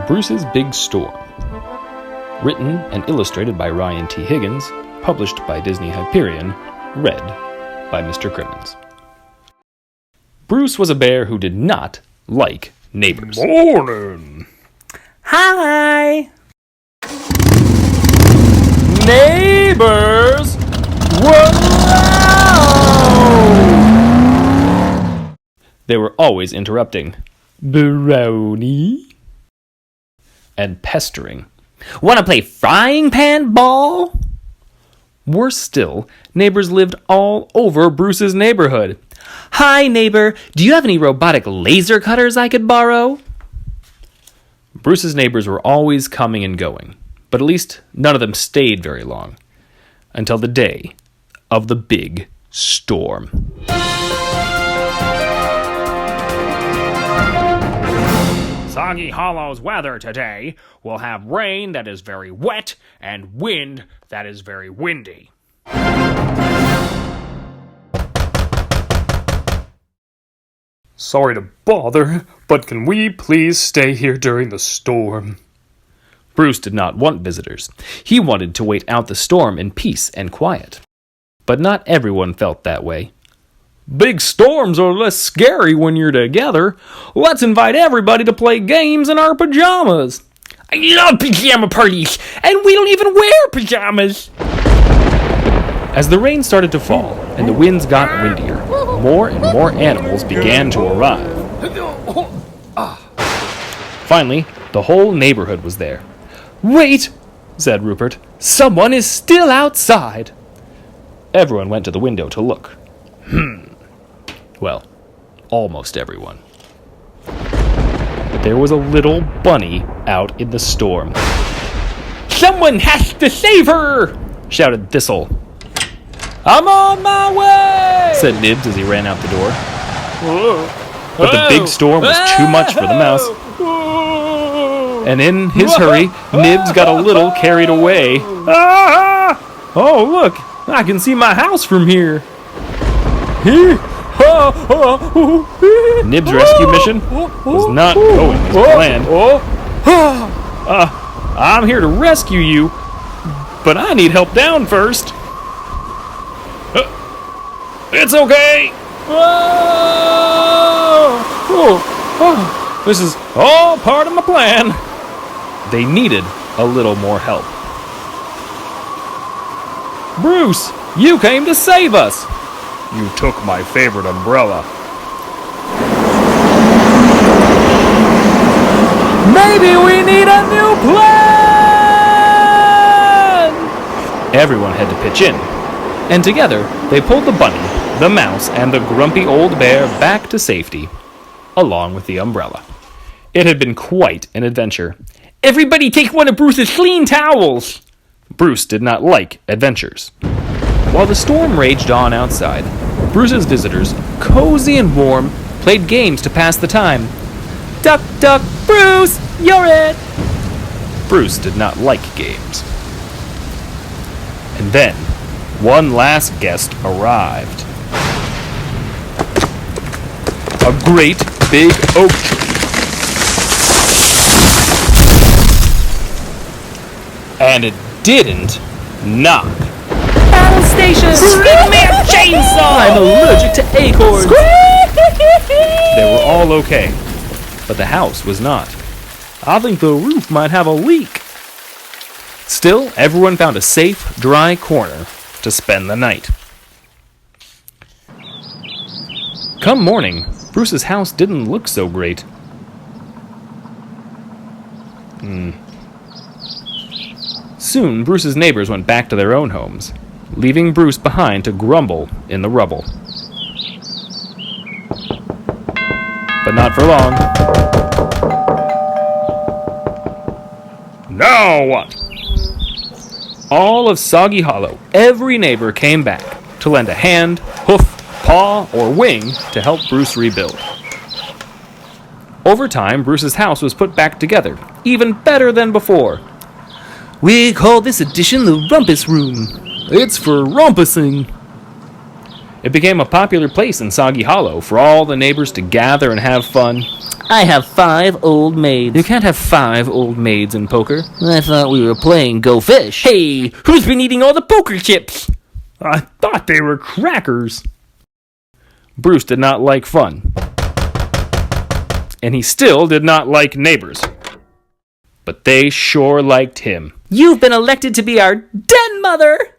Bruce's Big Storm. Written and illustrated by Ryan T. Higgins, published by Disney Hyperion, read by Mr. Crimans. Bruce was a bear who did not like neighbors. Morning. Hi! Neighbors! Whoa! They were always interrupting. Brownie? And pestering. Wanna play frying pan ball? Worse still, neighbors lived all over Bruce's neighborhood. Hi, neighbor, do you have any robotic laser cutters I could borrow? Bruce's neighbors were always coming and going, but at least none of them stayed very long. Until the day of the big storm. Soggy Hollow's weather today will have rain that is very wet and wind that is very windy. Sorry to bother, but can we please stay here during the storm? Bruce did not want visitors. He wanted to wait out the storm in peace and quiet. But not everyone felt that way. Big storms are less scary when you're together. Let's invite everybody to play games in our pajamas. I love pajama parties, and we don't even wear pajamas. As the rain started to fall and the winds got windier, more and more animals began to arrive. Finally, the whole neighborhood was there. Wait, said Rupert. Someone is still outside. Everyone went to the window to look. Well, almost everyone. There was a little bunny out in the storm. Someone has to save her, shouted Thistle. I'm on my way, said Nibs as he ran out the door. But the big storm was too much for the mouse. And in his hurry, Nibs got a little carried away. Oh, look, I can see my house from here. Nibs' rescue mission was not going as planned. I'm here to rescue you, but I need help down first. It's okay. This is all part of my plan. They needed a little more help. Bruce, you came to save us. You took my favorite umbrella. Maybe we need a new plan! Everyone had to pitch in, and together they pulled the bunny, the mouse, and the grumpy old bear back to safety, along with the umbrella. It had been quite an adventure. Everybody take one of Bruce's clean towels! Bruce did not like adventures. While the storm raged on outside, Bruce's visitors, cozy and warm, played games to pass the time. Duck, duck, Bruce, you're it! Bruce did not like games. And then, one last guest arrived. A great big oak tree. And it didn't knock. Battle station! Give me a chainsaw! I'm allergic to acorns! They were all okay, but the house was not. I think the roof might have a leak. Still, everyone found a safe, dry corner to spend the night. Come morning, Bruce's house didn't look so great. Soon, Bruce's neighbors went back to their own homes, leaving Bruce behind to grumble in the rubble. But not for long. Now what? All of Soggy Hollow, every neighbor came back to lend a hand, hoof, paw, or wing to help Bruce rebuild. Over time, Bruce's house was put back together, even better than before. We call this addition the Rumpus Room. It's for rumpusing. It became a popular place in Soggy Hollow for all the neighbors to gather and have fun. I have 5 old maids. You can't have 5 old maids in poker. I thought we were playing Go Fish. Hey, who's been eating all the poker chips? I thought they were crackers. Bruce did not like fun. And he still did not like neighbors. But they sure liked him. You've been elected to be our den mother.